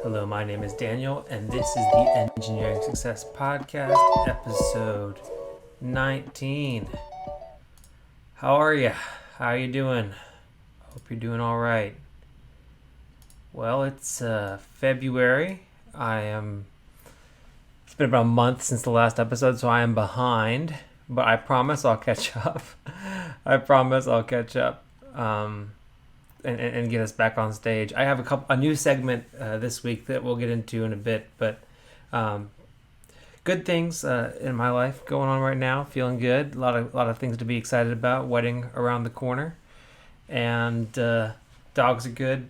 Hello, my name is Daniel, and this is the Engineering Success Podcast, episode 19. How are you? How are you doing? Hope you're doing all right. Well, it's February. It's been about a month since the last episode, so I am behind, but I promise I'll catch up. I promise I'll catch up. And get us back on stage. I have a new segment this week that we'll get into in a bit, but good things in my life going on right now. Feeling good. A lot of things to be excited about. Wedding around the corner, and dogs are good.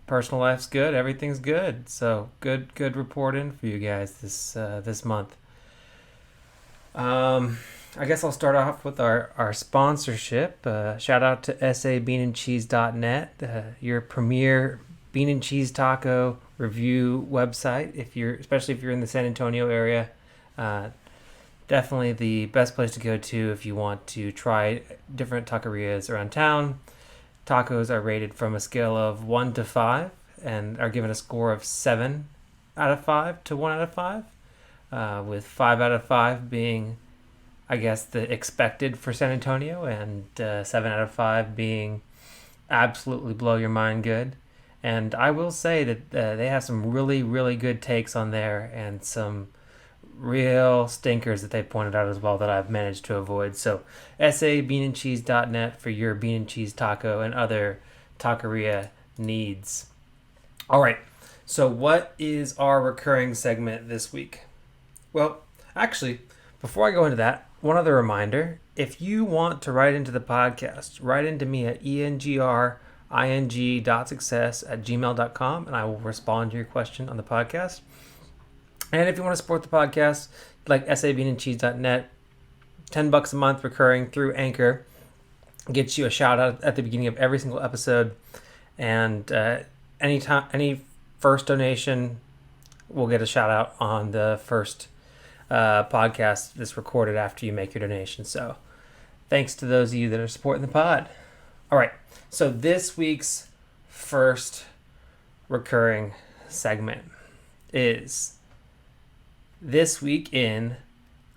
Personal life's good. Everything's good. So good reporting for you guys this month. I guess I'll start off with our sponsorship. Shout out to sabeanandcheese.net, your premier bean and cheese taco review website. Especially if you're in the San Antonio area, definitely the best place to go to if you want to try different taquerias around town. Tacos are rated from a scale of 1 to 5 and are given a score of 7 out of 5 to 1 out of 5, with 5 out of 5 being, I guess, the expected for San Antonio, and 7 out of 5 being absolutely blow your mind good. And I will say that they have some really, really good takes on there and some real stinkers that they pointed out as well that I've managed to avoid. So sabeanandcheese.net for your bean and cheese taco and other taqueria needs. All right, so what is our recurring segment this week? Well, actually, before I go into that, one other reminder: if you want to write into the podcast, write into me at engring.success@gmail.com, and I will respond to your question on the podcast. And if you want to support the podcast, like sabeanandcheese.net, $10 a month recurring through Anchor gets you a shout out at the beginning of every single episode. And any first donation will get a shout out on the first podcast that's recorded after you make your donation. So thanks to those of you that are supporting the pod. All right, so this week's first recurring segment is This Week in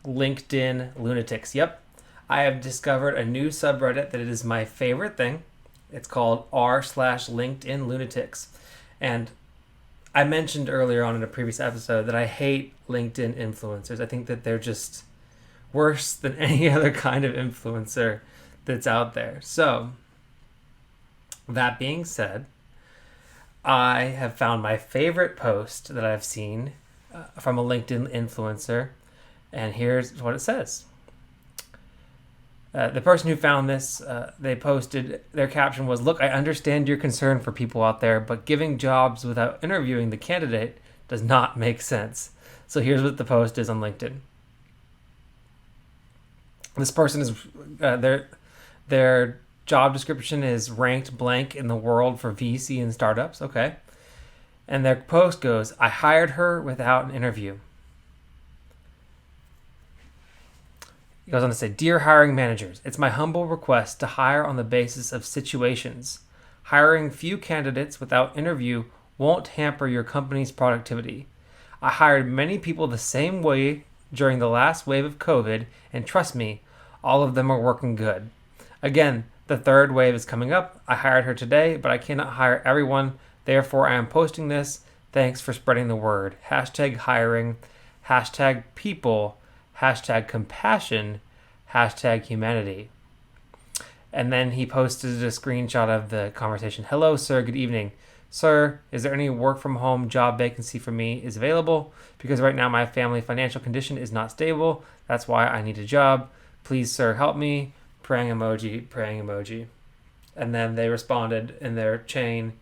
LinkedIn Lunatics. Yep, I have discovered a new subreddit that is my favorite thing. It's called r/LinkedIn Lunatics. And I mentioned earlier on in a previous episode that I hate LinkedIn influencers. I think that they're just worse than any other kind of influencer that's out there. So, that being said, I have found my favorite post that I've seen from a LinkedIn influencer, and here's what it says. The person who found this, they posted, their caption was, "Look, I understand your concern for people out there, but giving jobs without interviewing the candidate does not make sense." So here's what the post is on LinkedIn. This person is, their job description is ranked blank in the world for VC and startups. Okay. And their post goes, "I hired her without an interview." He goes on to say, "Dear hiring managers, it's my humble request to hire on the basis of situations. Hiring few candidates without interview won't hamper your company's productivity. I hired many people the same way during the last wave of COVID, and trust me, all of them are working good. Again, the third wave is coming up. I hired her today, but I cannot hire everyone. Therefore, I am posting this. Thanks for spreading the word. #hiring, #people, #compassion, #humanity." And then he posted a screenshot of the conversation. "Hello, sir. Good evening. Sir, is there any work from home job vacancy for me is available? Because right now my family financial condition is not stable. That's why I need a job. Please, sir, help me. Praying emoji, praying emoji." And then they responded in their chain,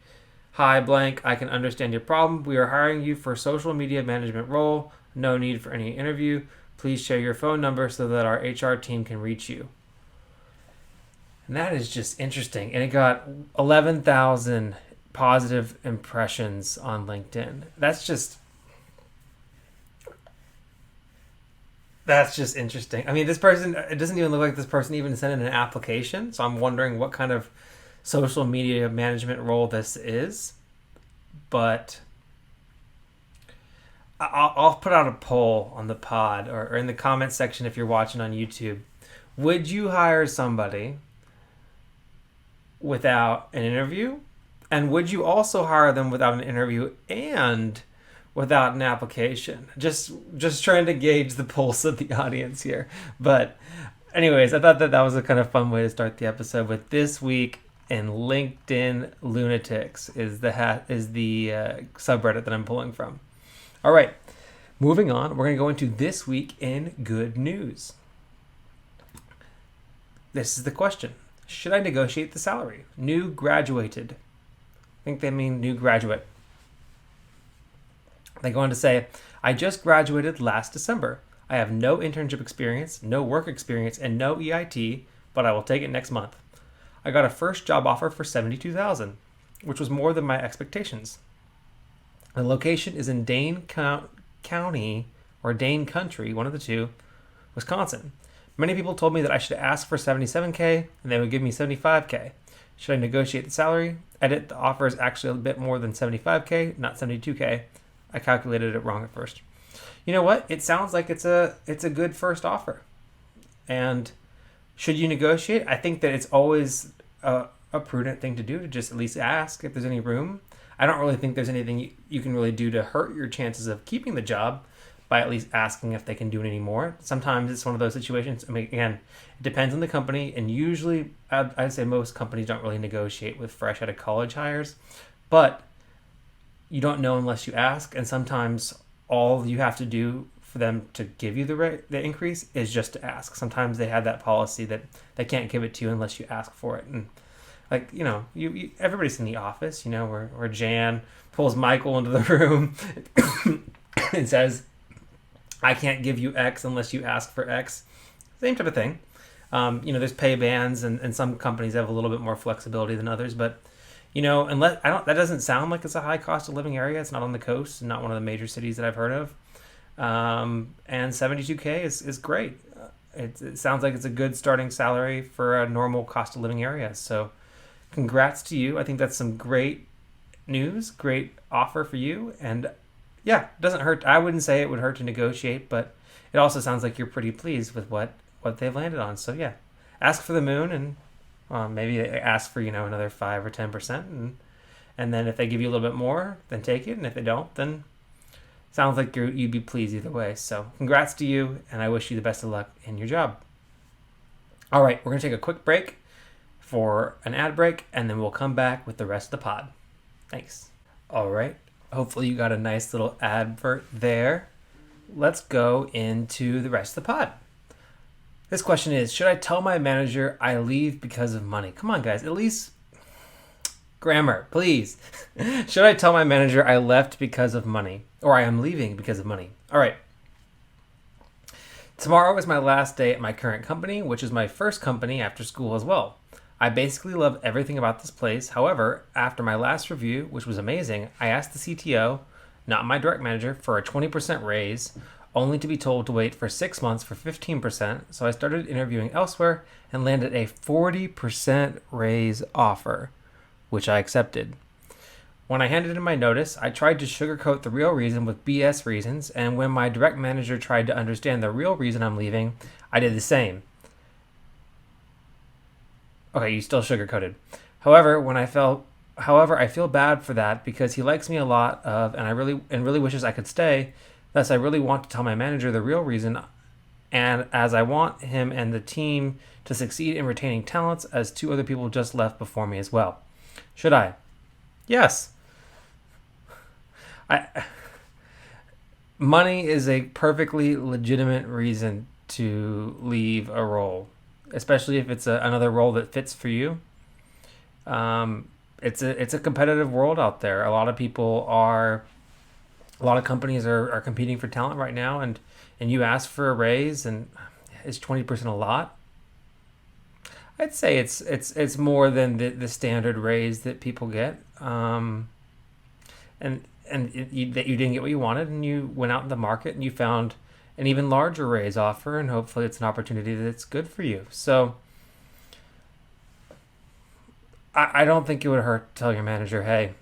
"Hi, blank. I can understand your problem. We are hiring you for a social media management role. No need for any interview. Please share your phone number so that our HR team can reach you." And that is just interesting. And it got 11,000 positive impressions on LinkedIn. That's just interesting. I mean, this person, it doesn't even look like this person even sent in an application. So I'm wondering what kind of social media management role this is. But I'll put out a poll on the pod or in the comment section if you're watching on YouTube. Would you hire somebody without an interview? And would you also hire them without an interview and without an application? Just trying to gauge the pulse of the audience here. But anyways, I thought that was a kind of fun way to start the episode with this week in LinkedIn lunatics is the subreddit that I'm pulling from. All right, moving on. We're going to go into this week in good news. This is the question. Should I negotiate the salary? New graduated. I think they mean new graduate. They go on to say, I just graduated last December. I have no internship experience, no work experience, and no EIT, but I will take it next month. I got a first job offer for $72,000, which was more than my expectations. The location is in Dane County, or Dane Country, one of the two, Wisconsin. Many people told me that I should ask for $77K and they would give me $75K. Should I negotiate the salary? Edit, the offer is actually a bit more than $75K, not $72K. I calculated it wrong at first. You know what? It sounds like it's a good first offer. And should you negotiate? I think that it's always a prudent thing to do to just at least ask if there's any room. I don't really think there's anything you can really do to hurt your chances of keeping the job by at least asking if they can do it anymore. Sometimes it's one of those situations. I mean, again, it depends on the company, and usually I'd say most companies don't really negotiate with fresh out of college hires, but you don't know unless you ask, and sometimes all you have to do for them to give you the increase is just to ask. Sometimes they have that policy that they can't give it to you unless you ask for it. And like, you everybody's in the office, where Jan pulls Michael into the room and says, I can't give you X unless you ask for X. Same type of thing. There's pay bands, and some companies have a little bit more flexibility than others, but unless that doesn't sound like it's a high cost of living area. It's not on the coast, not one of the major cities that I've heard of. And $72K is great. It sounds like it's a good starting salary for a normal cost of living area. So congrats to you. I think that's some great news, great offer for you. And yeah, it doesn't hurt. I wouldn't say it would hurt to negotiate, but it also sounds like you're pretty pleased with what they've landed on. So yeah, ask for the moon, and maybe ask for, another 5 or 10%. And then if they give you a little bit more, then take it. And if they don't, then sounds like you'd be pleased either way. So congrats to you, and I wish you the best of luck in your job. All right, we're going to take a quick break for an ad break, and then we'll come back with the rest of the pod. Thanks. All right. Hopefully you got a nice little advert there. Let's go into the rest of the pod. This question is, should I tell my manager I leave because of money? Come on, guys. At least grammar, please. Should I tell my manager I left because of money? Or I am leaving because of money? All right. Tomorrow is my last day at my current company, which is my first company after school as well. I basically love everything about this place. However, after my last review, which was amazing, I asked the CTO, not my direct manager, for a 20% raise, only to be told to wait for 6 months for 15%. So I started interviewing elsewhere and landed a 40% raise offer, which I accepted. When I handed in my notice, I tried to sugarcoat the real reason with BS reasons, and when my direct manager tried to understand the real reason I'm leaving, I did the same. Okay, you still sugarcoated. However, I feel bad for that because he likes me a lot and really wishes I could stay. Thus, I really want to tell my manager the real reason, and as I want him and the team to succeed in retaining talents, as 2 other people just left before me as well. Should I? Yes. Money is a perfectly legitimate reason to leave a role, especially if it's another role that fits for you. It's a competitive world out there. A lot of companies are competing for talent right now, and you ask for a raise, and is 20% a lot? I'd say it's more than the standard raise that people get, and that you didn't get what you wanted, and you went out in the market and you found an even larger raise offer, and hopefully it's an opportunity that's good for you. So I don't think it would hurt to tell your manager, hey,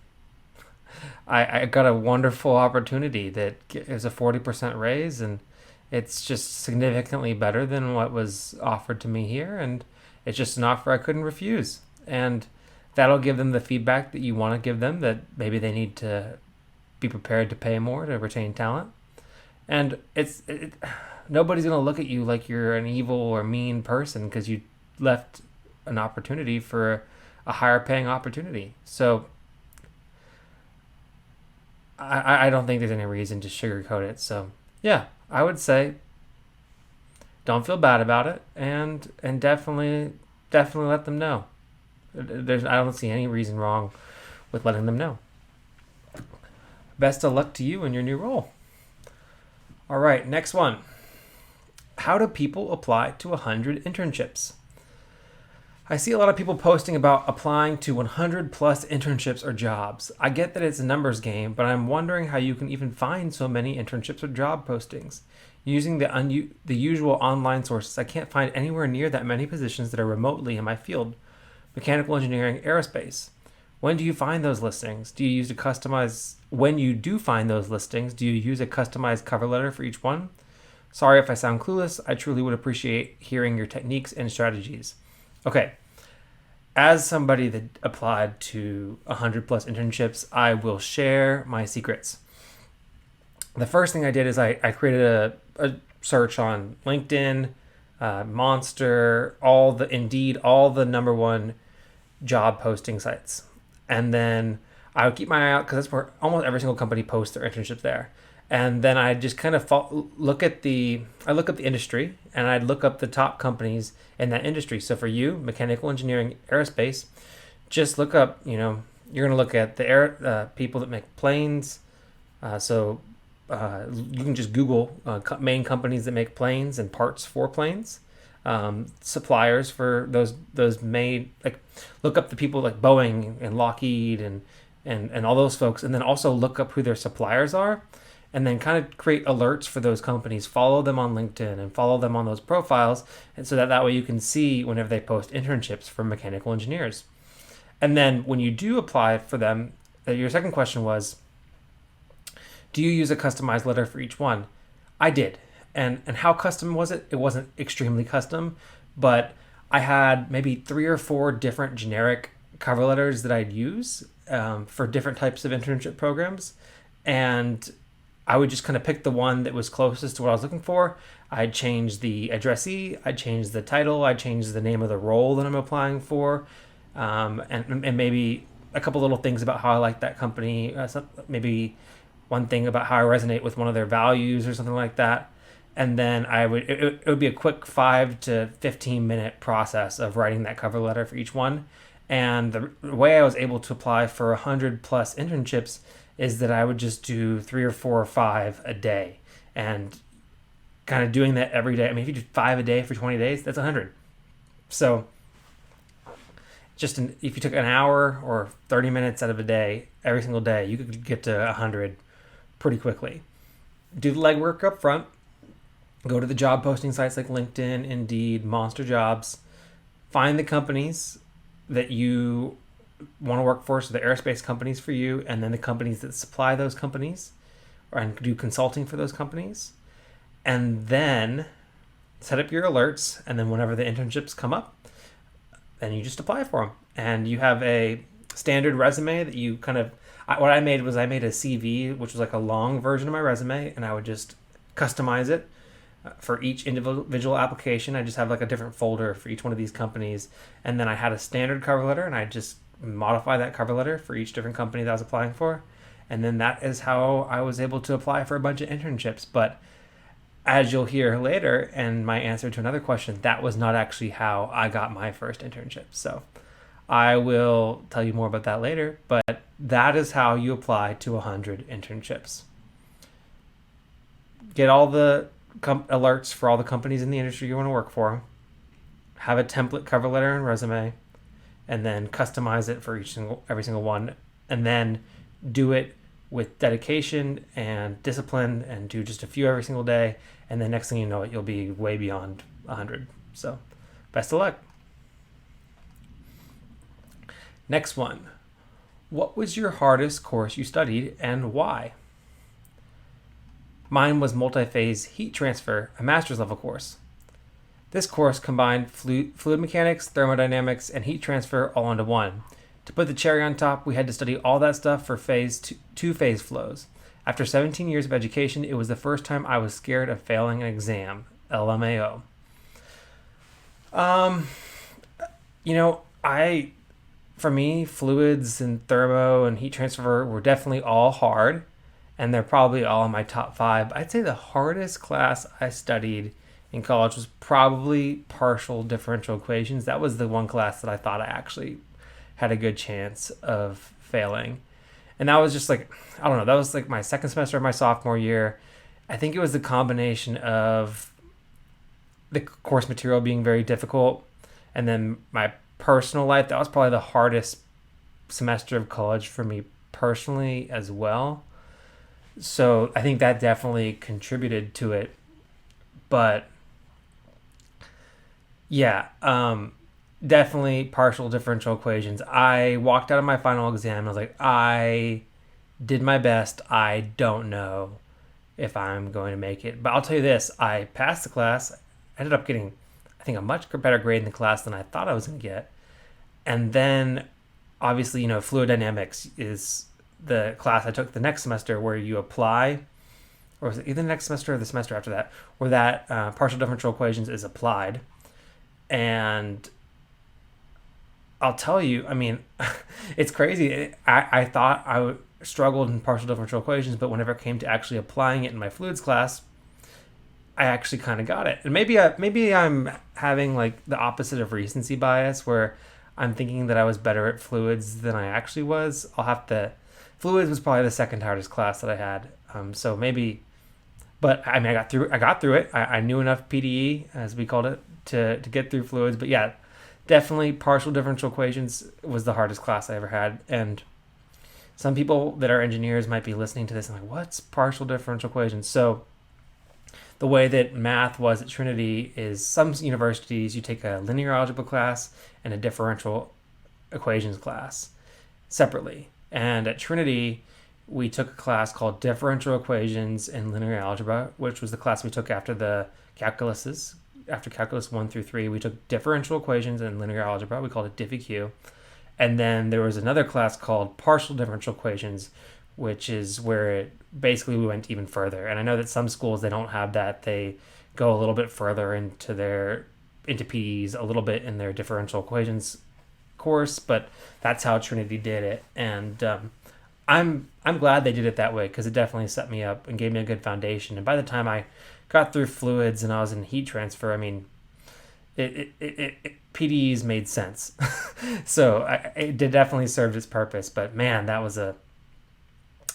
I got a wonderful opportunity that is a 40% raise, and it's just significantly better than what was offered to me here, and it's just an offer I couldn't refuse. And that'll give them the feedback that you want to give them, that maybe they need to be prepared to pay more to retain talent. And nobody's going to look at you like you're an evil or mean person because you left an opportunity for a higher paying opportunity. So I don't think there's any reason to sugarcoat it. So yeah, I would say don't feel bad about it, and definitely let them know. I don't see any reason wrong with letting them know. Best of luck to you in your new role. All right, next one. How do people apply to 100 internships? I see a lot of people posting about applying to 100 plus internships or jobs. I get that it's a numbers game, but I'm wondering how you can even find so many internships or job postings. Using the usual online sources, I can't find anywhere near that many positions that are remotely in my field. Mechanical engineering, aerospace. When do you find those listings? When you do find those listings, do you use a customized cover letter for each one? Sorry if I sound clueless. I truly would appreciate hearing your techniques and strategies. Okay. As somebody that applied to 100 plus internships, I will share my secrets. The first thing I did is I created a search on LinkedIn, Monster, Indeed, all the number one job posting sites. And then I would keep my eye out because that's where almost every single company posts their internships there. And then I just kind of look up the industry, and I'd look up the top companies in that industry. So for you, mechanical engineering, aerospace, just look up, you're going to look at the people that make planes. So you can just Google main companies that make planes and parts for planes. Suppliers for those made, like, look up the people like Boeing and Lockheed and all those folks, and then also look up who their suppliers are, and then kind of create alerts for those companies. Follow them on LinkedIn and follow them on those profiles, and so that way you can see whenever they post internships for mechanical engineers. And then when you do apply for them, your second question was, do you use a customized letter for each one? I did. And how custom was it? It wasn't extremely custom, but I had maybe 3 or 4 different generic cover letters that I'd use for different types of internship programs. And I would just kind of pick the one that was closest to what I was looking for. I'd change the addressee, I'd change the title, I'd change the name of the role that I'm applying for, and maybe a couple little things about how I like that company, maybe one thing about how I resonate with one of their values or something like that. And then it would be a quick 5 to 15 minute process of writing that cover letter for each one. And the way I was able to apply for 100 plus internships is that I would just do 3 or 4 or 5 a day, and kind of doing that every day. I mean, if you do 5 a day for 20 days, that's 100. So if you took an hour or 30 minutes out of a day, every single day, you could get to 100 pretty quickly. Do the legwork up front. Go to the job posting sites like LinkedIn, Indeed, Monster Jobs. Find the companies that you want to work for, so the aerospace companies for you, and then the companies that supply those companies, and do consulting for those companies. And then set up your alerts, and then whenever the internships come up, then you just apply for them. And you have a standard resume that you what I made was I made a CV, which was like a long version of my resume, and I would just customize it for each individual application. I just have like a different folder for each one of these companies, and then I had a standard cover letter, and I just modify that cover letter for each different company that I was applying for. And then that is how I was able to apply for a bunch of internships. But as you'll hear later in my answer to another question, that was not actually how I got my first internship. So I will tell you more about that later, but that is how you apply to 100 internships. Get all the alerts for all the companies in the industry you want to work for. Have a template cover letter and resume, and then customize it for every single one, and then do it with dedication and discipline, and do just a few every single day, and then next thing you know it, you'll be way beyond 100. So best of luck. Next one. What was your hardest course you studied and why? Mine was multi-phase heat transfer, a master's level course. This course combined fluid mechanics, thermodynamics, and heat transfer all into one. To put the cherry on top, we had to study all that stuff for two-phase flows. After 17 years of education, it was the first time I was scared of failing an exam. LMAO. Um, for me, fluids and thermo and heat transfer were definitely all hard, and they're probably all in my top five. I'd say the hardest class I studied in college was probably partial differential equations. That was the one class that I thought I actually had a good chance of failing. And that was just like, I don't know, that was like my second semester of my sophomore year. I think it was the combination of the course material being very difficult and then my personal life. That was probably the hardest semester of college for me personally as well. So I think that definitely contributed to it. But yeah, definitely partial differential equations. I walked out of my final exam and I was like, I did my best. I don't know if I'm going to make it. But I'll tell you this, I passed the class. I ended up getting, I think, a much better grade in the class than I thought I was going to get. And then, obviously, fluid dynamics is the class I took the next semester where you apply, or was it either the next semester or the semester after that, where that partial differential equations is applied. And I'll tell you, I mean, it's crazy. I thought I struggled in partial differential equations, but whenever it came to actually applying it in my fluids class, I actually kind of got it. And maybe I'm having like the opposite of recency bias, where I'm thinking that I was better at fluids than I actually was. Fluids was probably the second hardest class that I had. So maybe, but I mean, I got through it. I knew enough PDE, as we called it, to get through fluids. But yeah, definitely partial differential equations was the hardest class I ever had. And some people that are engineers might be listening to this and like, what's partial differential equations? So the way that math was at Trinity is some universities you take a linear algebra class and a differential equations class separately. And at Trinity, we took a class called differential equations and linear algebra, which was the class we took after the calculuses. After calculus 1 through 3, we took differential equations and linear algebra. We called it DiffEq. And then there was another class called partial differential equations, which is where basically we went even further. And I know that some schools, they don't have that. They go a little bit further into PEs, a little bit in their differential equations course, but that's how Trinity did it. And I'm glad they did it that way, because it definitely set me up and gave me a good foundation. And by the time I got through fluids and I was in heat transfer, I mean, PDEs made sense. So it did definitely served its purpose. But man, that was a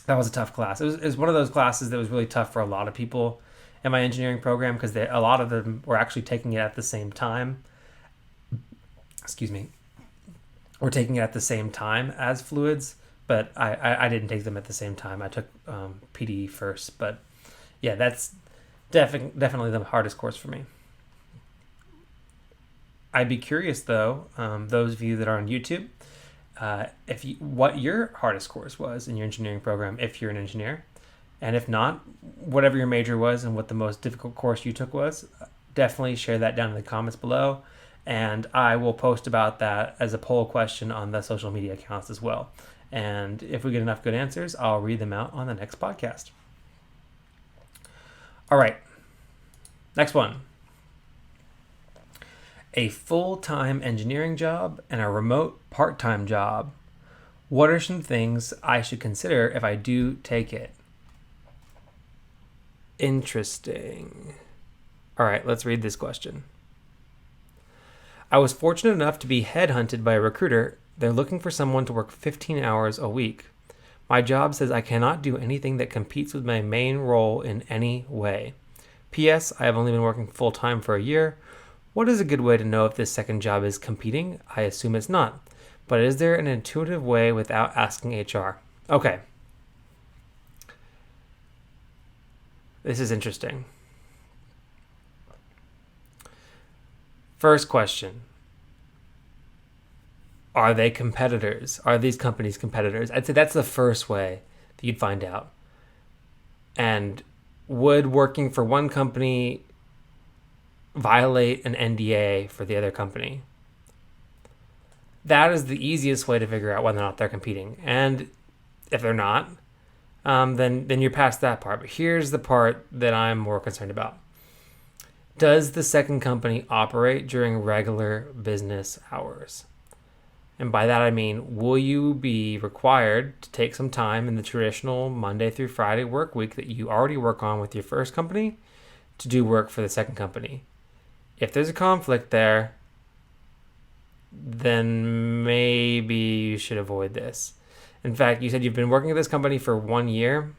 tough class. It was one of those classes that was really tough for a lot of people in my engineering program, because a lot of them were actually taking it at the same time. Excuse me. We're taking it at the same time as fluids, but I didn't take them at the same time. I took PDE first. But yeah, that's definitely the hardest course for me. I'd be curious, though, those of you that are on YouTube, what your hardest course was in your engineering program, if you're an engineer. And if not, whatever your major was and what the most difficult course you took was, definitely share that down in the comments below. And I will post about that as a poll question on the social media accounts as well. And if we get enough good answers, I'll read them out on the next podcast. All right. Next one. A full-time engineering job and a remote part-time job. What are some things I should consider if I do take it? Interesting. All right, let's read this question. I was fortunate enough to be headhunted by a recruiter. They're looking for someone to work 15 hours a week. My job says I cannot do anything that competes with my main role in any way. P.S. I have only been working full-time for a year. What is a good way to know if this second job is competing? I assume it's not. But is there an intuitive way without asking HR? Okay. This is interesting. First question. Are they competitors? Are these companies competitors? I'd say that's the first way that you'd find out. And would working for one company violate an NDA for the other company? That is the easiest way to figure out whether or not they're competing. And if they're not, then you're past that part. But here's the part that I'm more concerned about. Does the second company operate during regular business hours? And by that I mean, will you be required to take some time in the traditional Monday through Friday work week that you already work on with your first company to do work for the second company? If there's a conflict there, then maybe you should avoid this. In fact, you said you've been working at this company for 1 year.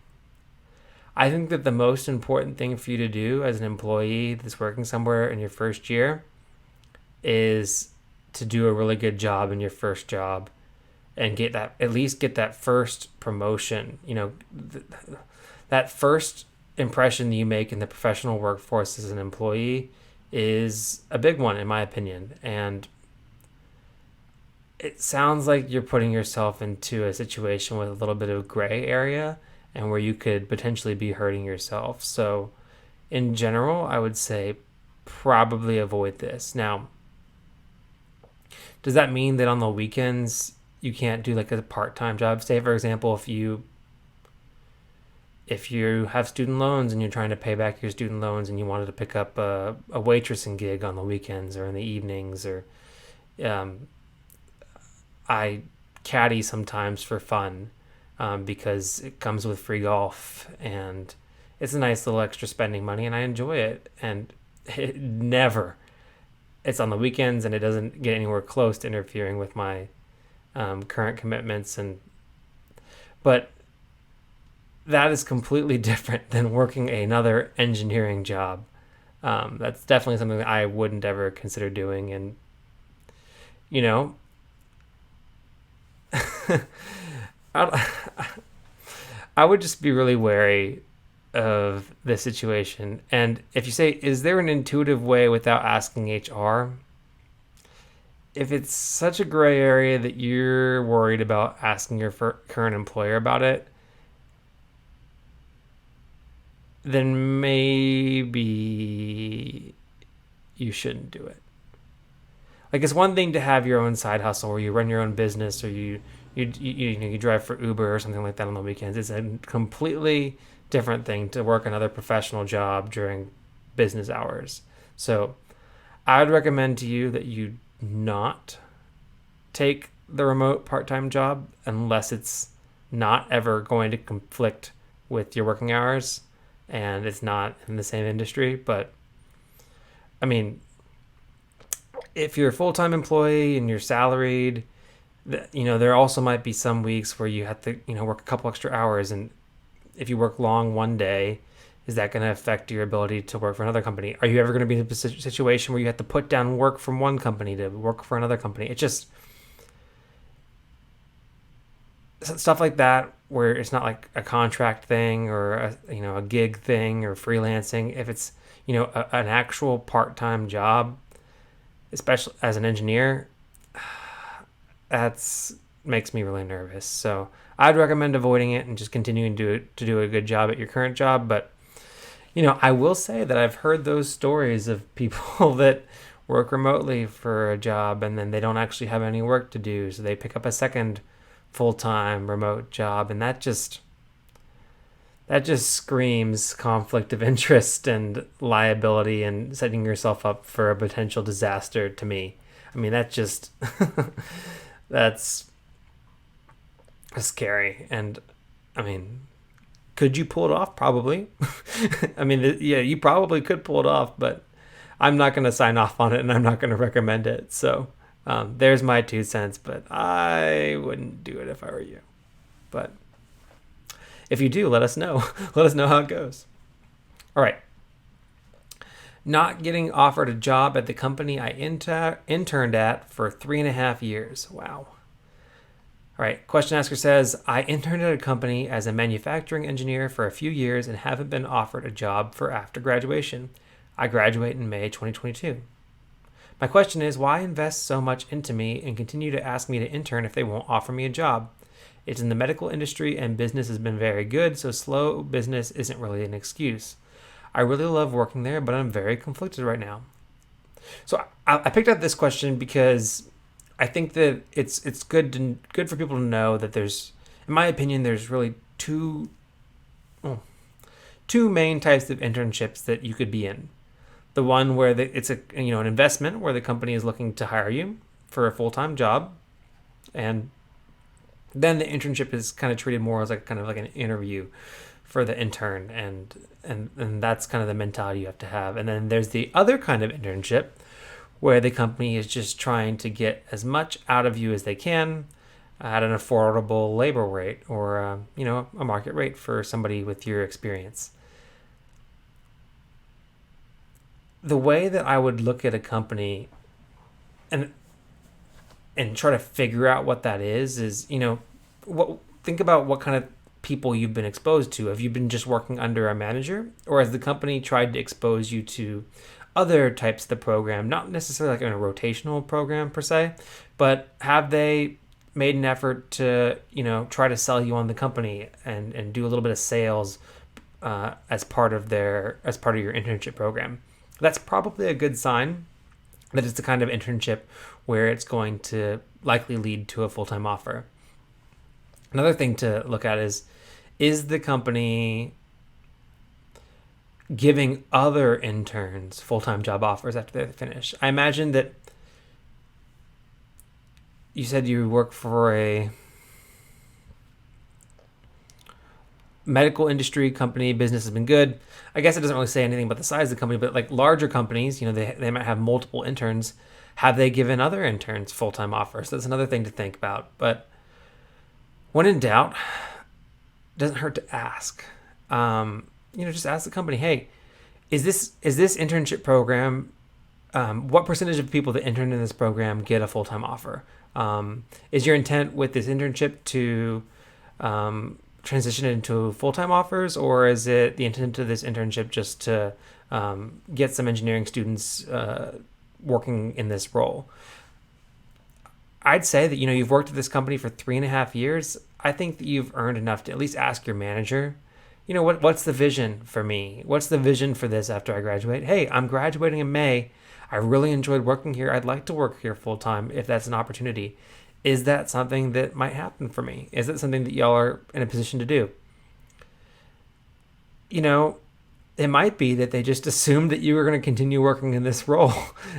I think that the most important thing for you to do as an employee that's working somewhere in your first year is to do a really good job in your first job and at least get that first promotion. That first impression that you make in the professional workforce as an employee is a big one, in my opinion. And it sounds like you're putting yourself into a situation with a little bit of gray area and where you could potentially be hurting yourself. So in general, I would say probably avoid this. Now, does that mean that on the weekends you can't do like a part-time job? Say, for example, if you have student loans and you're trying to pay back your student loans and you wanted to pick up a waitressing gig on the weekends or in the evenings, or I caddy sometimes for fun because it comes with free golf and it's a nice little extra spending money and I enjoy it. And it's on the weekends and it doesn't get anywhere close to interfering with my current commitments. But that is completely different than working another engineering job. That's definitely something that I wouldn't ever consider doing. And, I would just be really wary of the situation. And if you say, is there an intuitive way without asking HR? If it's such a gray area that you're worried about asking your current employer about it, then maybe you shouldn't do it. Like, it's one thing to have your own side hustle or you run your own business or you drive for Uber or something like that on the weekends. It's a completely different thing to work another professional job during business hours. So I would recommend to you that you not take the remote part-time job unless it's not ever going to conflict with your working hours and it's not in the same industry. But I mean, if you're a full-time employee and you're salaried, there also might be some weeks where you have to, work a couple extra hours. And if you work long one day, is that going to affect your ability to work for another company? Are you ever going to be in a situation where you have to put down work from one company to work for another company? It's just stuff like that where it's not like a contract thing or a gig thing or freelancing. If it's, an actual part-time job, especially as an engineer, that's makes me really nervous. So I'd recommend avoiding it and just continuing to do a good job at your current job. But I will say that I've heard those stories of people that work remotely for a job and then they don't actually have any work to do, so they pick up a second full-time remote job, and that just screams conflict of interest and liability and setting yourself up for a potential disaster to me. I mean, that's scary. And I mean, could you pull it off? Probably. I mean, yeah, you probably could pull it off, but I'm not going to sign off on it and I'm not going to recommend it. So there's my 2 cents, but I wouldn't do it if I were you. But if you do, let us know. Let us know how it goes. All right. Not getting offered a job at the company I interned at for 3.5 years. Wow. All right. Question asker says, I interned at a company as a manufacturing engineer for a few years and haven't been offered a job for after graduation. I graduate in May 2022. My question is, why invest so much into me and continue to ask me to intern if they won't offer me a job? It's in the medical industry and business has been very good, so slow business isn't really an excuse. I really love working there, but I'm very conflicted right now. So I picked up this question because I think that it's good for people to know that there's, in my opinion, there's really two main types of internships that you could be in. The one where it's an investment where the company is looking to hire you for a full-time job, and then the internship is kind of treated more as like kind of like an interview for the intern, and that's kind of the mentality you have to have. And then there's the other kind of internship where the company is just trying to get as much out of you as they can at an affordable labor rate, or a market rate for somebody with your experience. The way that I would look at a company and try to figure out what that is think about what kind of people you've been exposed to. Have you been just working under a manager, or has the company tried to expose you to other types of the program, not necessarily like in a rotational program per se, but have they made an effort to try to sell you on the company and do a little bit of sales as part of your internship program? That's probably a good sign that it's the kind of internship where it's going to likely lead to a full-time offer. Another thing to look at is the company giving other interns full-time job offers after they finish? I imagine that you said you work for a medical industry company, business has been good. I guess it doesn't really say anything about the size of the company, but like larger companies, they might have multiple interns. Have they given other interns full-time offers? That's another thing to think about. But when in doubt, it doesn't hurt to ask. Just ask the company, hey, is this internship program, what percentage of people that intern in this program get a full-time offer? Is your intent with this internship to transition into full-time offers, or is it the intent of this internship just to get some engineering students working in this role? I'd say that you've worked at this company for 3.5 years. I think that you've earned enough to at least ask your manager, what's the vision for me? What's the vision for this after I graduate? Hey, I'm graduating in May. I really enjoyed working here. I'd like to work here full-time if that's an opportunity. Is that something that might happen for me? Is that something that y'all are in a position to do? It might be that they just assumed that you were going to continue working in this role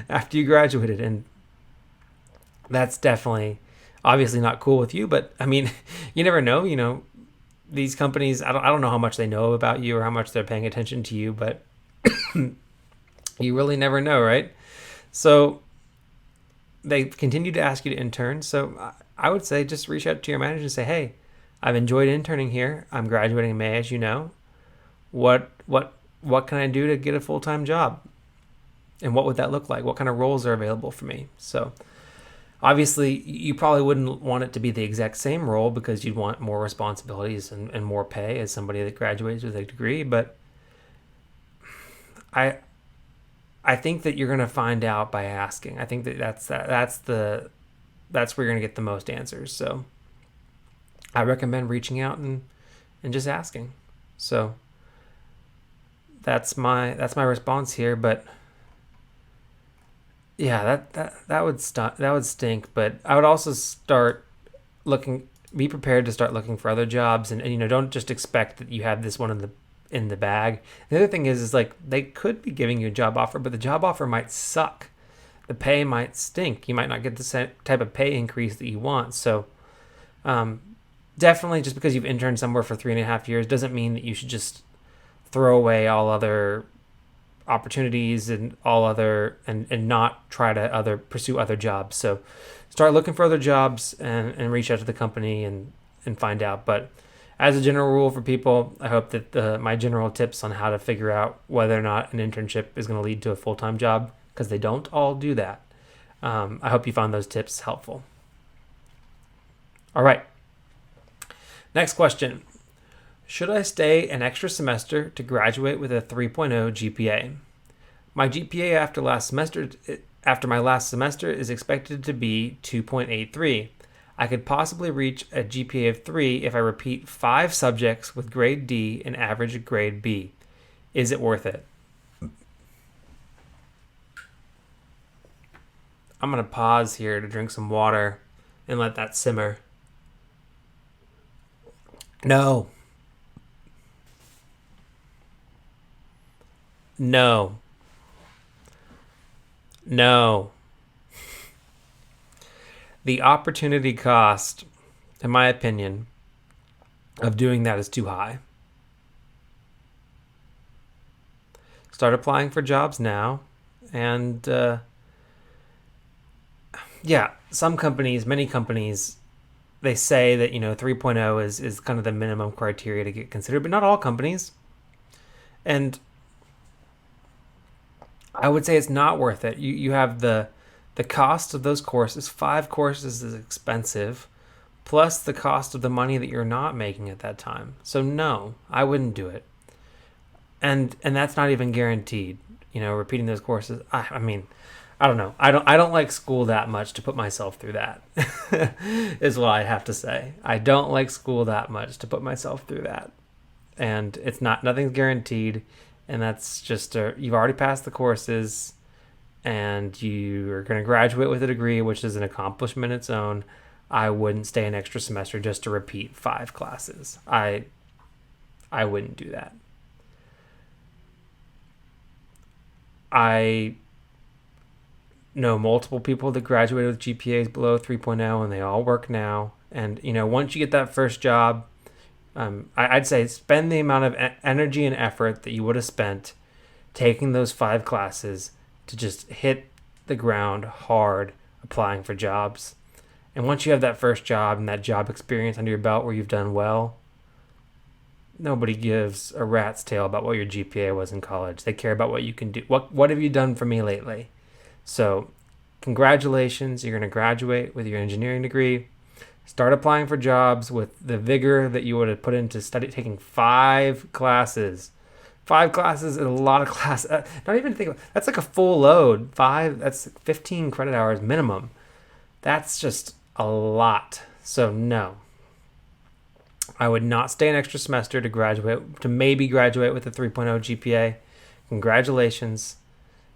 after you graduated, and that's definitely obviously not cool with you. But I mean, you never know. These companies, I don't know how much they know about you or how much they're paying attention to you, but you really never know, right? So they continue to ask you to intern. So I would say just reach out to your manager and say, hey, I've enjoyed interning here. I'm graduating in May, as you know. What can I do to get a full-time job? And what would that look like? What kind of roles are available for me? So obviously, you probably wouldn't want it to be the exact same role because you'd want more responsibilities and more pay as somebody that graduates with a degree. But I think that you're going to find out by asking. I think that that's where you're going to get the most answers. So I recommend reaching out and just asking. So that's my response here. But yeah, that would stink. But I would also be prepared to start looking for other jobs, and don't just expect that you have this one in the bag. The other thing is like they could be giving you a job offer, but the job offer might suck. The pay might stink. You might not get the same type of pay increase that you want. So definitely, just because you've interned somewhere for 3.5 years doesn't mean that you should just throw away all other opportunities and not try to pursue other jobs. So start looking for other jobs and reach out to the company and find out. But as a general rule for people, I hope that my general tips on how to figure out whether or not an internship is going to lead to a full-time job, because they don't all do that. I hope you found those tips helpful. All right. Next question. Should I stay an extra semester to graduate with a 3.0 GPA? My GPA after last semester after my last semester is expected to be 2.83. I could possibly reach a GPA of 3 if I repeat 5 subjects with grade D and average grade B. Is it worth it? I'm going to pause here to drink some water and let that simmer. No. No. No. The opportunity cost, in my opinion, of doing that is too high. Start applying for jobs now. And some companies, many companies, they say that 3.0 is kind of the minimum criteria to get considered, but not all companies. And I would say it's not worth it. You have the cost of those courses. 5 courses is expensive, plus the cost of the money that you're not making at that time. So no, I wouldn't do it. And that's not even guaranteed. Repeating those courses. I mean, I don't know. I don't like school that much to put myself through that. Is what I have to say. I don't like school that much to put myself through that. And nothing's guaranteed. And that's just you've already passed the courses, and you are going to graduate with a degree, which is an accomplishment its own. I wouldn't stay an extra semester just to repeat 5 classes. I wouldn't do that. I know multiple people that graduated with GPAs below 3.0, and they all work now. And, once you get that first job, I'd say spend the amount of energy and effort that you would have spent taking those 5 classes to just hit the ground hard applying for jobs. And once you have that first job and that job experience under your belt where you've done well, nobody gives a rat's tail about what your GPA was in college. They care about what you can do. What have you done for me lately? So congratulations, you're going to graduate with your engineering degree. Start applying for jobs with the vigor that you would have put into taking 5 classes. 5 classes is a lot of classes. Not even think that's like a full load. 5, that's 15 credit hours minimum. That's just a lot. So no. I would not stay an extra semester to maybe graduate with a 3.0 GPA. Congratulations.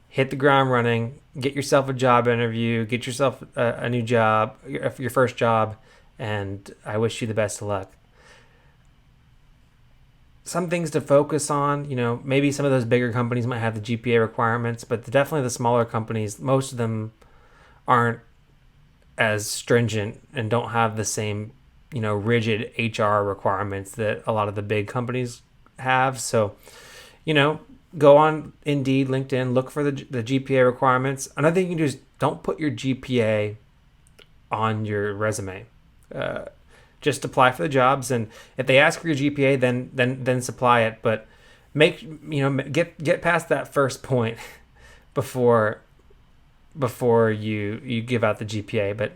Hit the ground running. Get yourself a job interview. Get yourself a new job, your first job, and I wish you the best of luck. Some things to focus on, maybe some of those bigger companies might have the GPA requirements, but definitely the smaller companies, most of them aren't as stringent and don't have the same rigid HR requirements that a lot of the big companies have. So, go on Indeed, LinkedIn, look for the GPA requirements. Another thing you can do is don't put your GPA on your resume. Just apply for the jobs, and if they ask for your GPA, then supply it. But get past that first point before you give out the GPA. But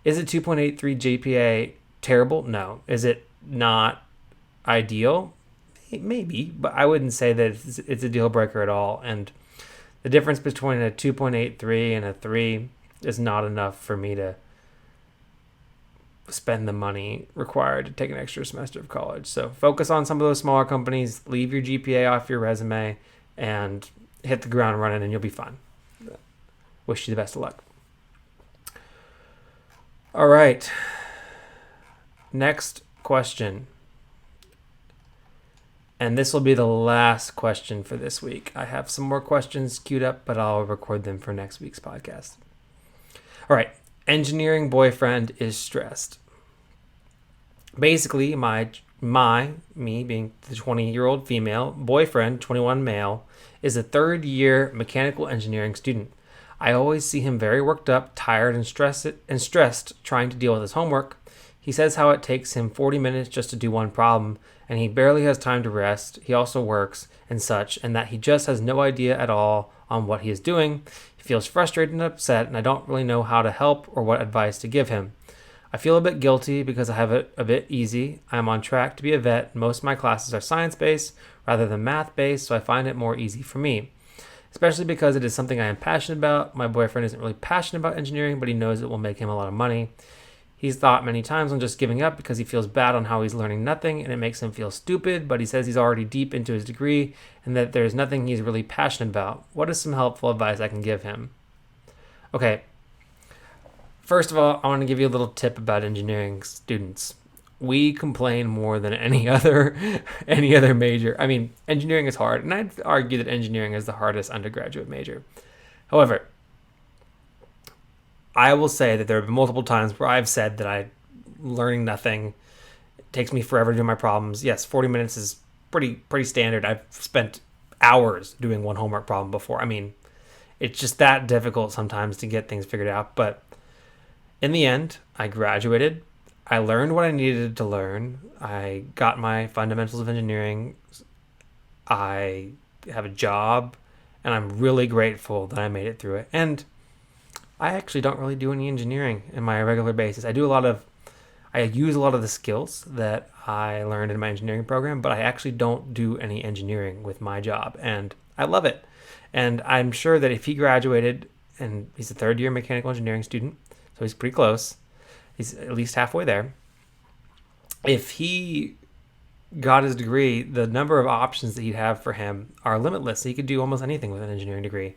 is it 2.83 GPA terrible? No. Is it not ideal? Maybe, but I wouldn't say that it's a deal breaker at all. And the difference between a 2.83 and a 3 is not enough for me to spend the money required to take an extra semester of college. So focus on some of those smaller companies, leave your GPA off your resume, and hit the ground running, and you'll be fine. Wish you the best of luck. All right. Next question. And this will be the last question for this week. I have some more questions queued up, but I'll record them for next week's podcast. All right. Engineering boyfriend is stressed. Basically, me being the 20-year-old female, boyfriend, 21 male, is a third-year mechanical engineering student. I always see him very worked up, tired, and stressed trying to deal with his homework. He says how it takes him 40 minutes just to do one problem, and he barely has time to rest. He also works and such, and that he just has no idea at all on what he is doing. He feels frustrated and upset, and I don't really know how to help or what advice to give him. I feel a bit guilty because I have it a bit easy. I am on track to be a vet. Most of my classes are science-based rather than math-based, so I find it more easy for me. especially because it is something I am passionate about. My boyfriend isn't really passionate about engineering, but he knows it will make him a lot of money. He's thought many times on just giving up because he feels bad on how he's learning nothing and it makes him feel stupid, but he says he's already deep into his degree and that there's nothing he's really passionate about. What is some helpful advice I can give him? Okay, first of all, I want to give you a little tip about engineering students. We complain more than any other major. I mean, engineering is hard, and I'd argue that engineering is the hardest undergraduate major. However, I will say that there have been multiple times where I've said that I'm learning nothing. It takes me forever to do my problems. Yes, 40 minutes is pretty standard. I've spent hours doing one homework problem before. I mean, it's just that difficult sometimes to get things figured out. But in the end, I graduated. I learned what I needed to learn. I got my fundamentals of engineering. I have a job, and I'm really grateful that I made it through it. And I actually don't really do any engineering in my regular basis. I use a lot of the skills that I learned in my engineering program, but I actually don't do any engineering with my job, and I love it. And I'm sure that if he graduated, and he's a third year mechanical engineering student, so he's pretty close, he's at least halfway there. If he got his degree, the number of options that he'd have for him are limitless. He could do almost anything with an engineering degree.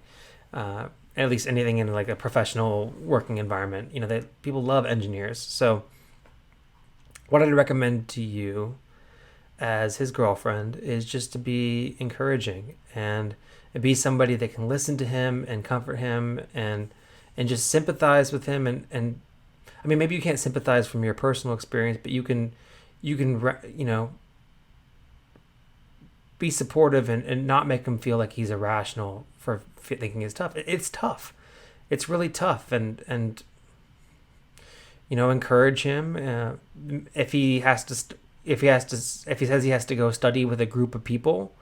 At least anything in like a professional working environment. You know, people love engineers. So what I'd recommend to you as his girlfriend is just to be encouraging and be somebody that can listen to him and comfort him and just sympathize with him. And I mean, maybe you can't sympathize from your personal experience, but you can, be supportive and not make him feel like he's irrational for thinking it's tough. It's tough. It's really tough. And encourage him. If he says he has to go study with a group of people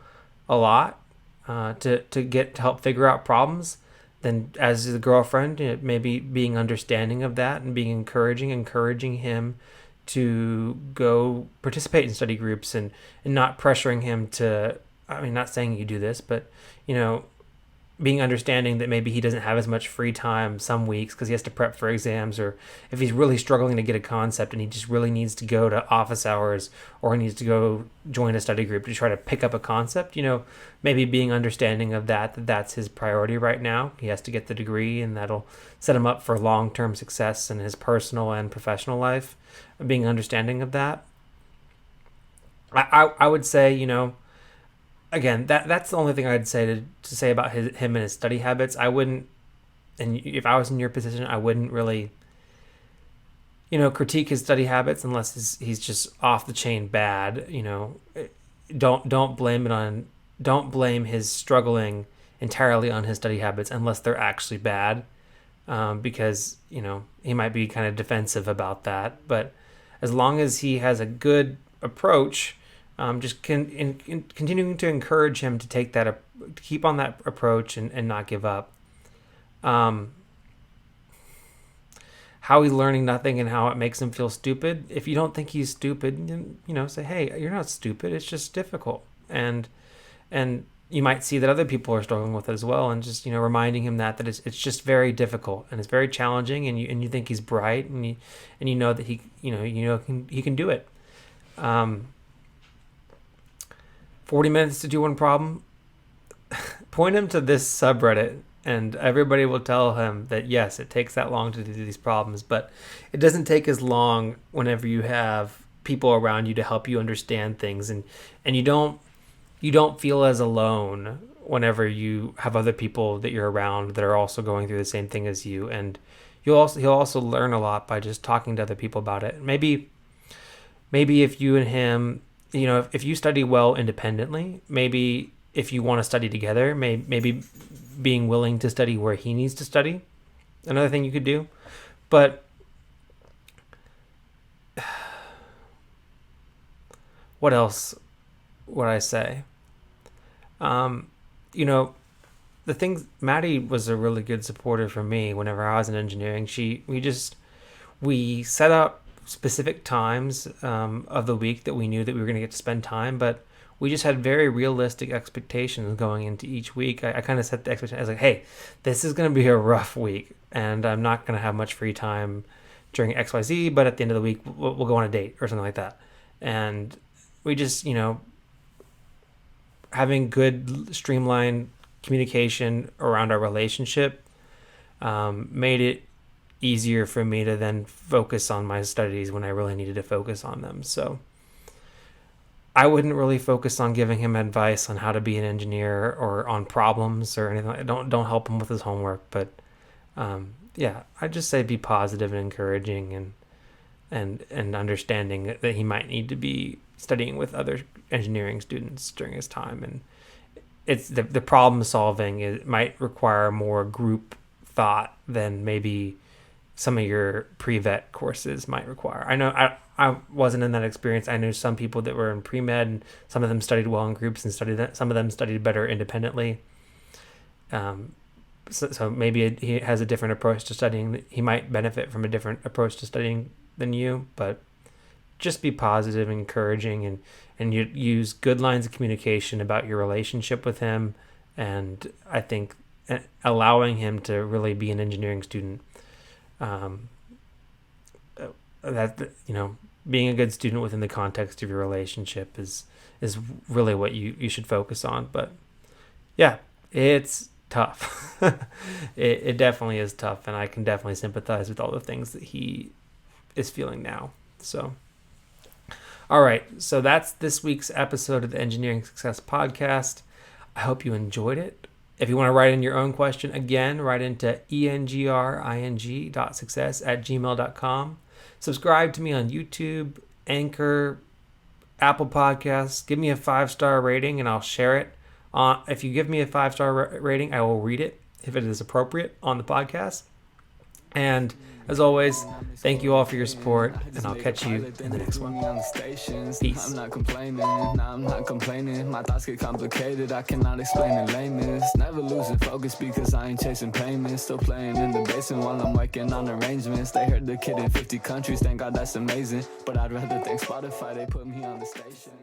a lot to help figure out problems, then as a girlfriend, maybe being understanding of that and being encouraging him to go participate in study groups and not pressuring him to, I mean, not saying you do this, but, being understanding that maybe he doesn't have as much free time some weeks because he has to prep for exams, or if he's really struggling to get a concept and he just really needs to go to office hours or he needs to go join a study group to try to pick up a concept, maybe being understanding of that's his priority right now. He has to get the degree and that'll set him up for long-term success in his personal and professional life. Being understanding of that. I would say, again, that's the only thing I'd say to say about him and his study habits. I wouldn't, and if I was in your position, I wouldn't really, critique his study habits unless he's just off the chain bad. Don't blame his struggling entirely on his study habits unless they're actually bad, because he might be kind of defensive about that. But as long as he has a good approach. Just continuing to encourage him to take to keep on that approach and not give up. How he's learning nothing and how it makes him feel stupid. If you don't think he's stupid, say, hey, you're not stupid. It's just difficult. And you might see that other people are struggling with it as well. And just, reminding him that it's just very difficult and it's very challenging. And you think he's bright and you know that he can do it. 40 minutes to do one problem. Point him to this subreddit and everybody will tell him that yes, it takes that long to do these problems, but it doesn't take as long whenever you have people around you to help you understand things, and you don't feel as alone whenever you have other people that you're around that are also going through the same thing as you. And he'll also learn a lot by just talking to other people about it. Maybe if you and him, if you study well independently, maybe if you want to study together, maybe being willing to study where he needs to study, another thing you could do. But what else would I say? The things, Maddie was a really good supporter for me whenever I was in engineering. We set up specific times of the week that we knew that we were going to get to spend time, but we just had very realistic expectations going into each week. I kind of set the expectation. I was like, hey, this is going to be a rough week, and I'm not going to have much free time during XYZ, but at the end of the week, we'll go on a date or something like that. And we just, having good streamlined communication around our relationship made it easier for me to then focus on my studies when I really needed to focus on them. So I wouldn't really focus on giving him advice on how to be an engineer or on problems or anything. Don't help him with his homework, but I'd just say be positive and encouraging and understanding that he might need to be studying with other engineering students during his time. And it's the problem solving, it might require more group thought than maybe some of your pre-vet courses might require. I know I wasn't in that experience. I knew some people that were in pre-med, and some of them studied well in groups and some of them studied better independently. So maybe he has a different approach to studying. He might benefit from a different approach to studying than you, but just be positive and encouraging, and you use good lines of communication about your relationship with him. And I think allowing him to really be an engineering student, being a good student within the context of your relationship is really what you should focus on. But yeah, it's tough. It definitely is tough, and I can definitely sympathize with all the things that he is feeling now. So all right, so that's this week's episode of the Engineering Success Podcast. I hope you enjoyed it. If you want to write in your own question, again, write into engring.success@gmail.com. Subscribe to me on YouTube, Anchor, Apple Podcasts. Give me a 5-star rating and I'll share it. If you give me a 5-star rating, I will read it if it is appropriate on the podcast. And as always, thank you all for your support, and I'll catch you in the next one. Peace. I'm not complaining. My thoughts get complicated. I cannot explain in layman's. Never losing focus because I ain't chasing payments. Still playing in the basement while I'm working on arrangements. They heard the kid in 50 countries. Thank God that's amazing. But I'd rather thank Spotify. They put me on the station.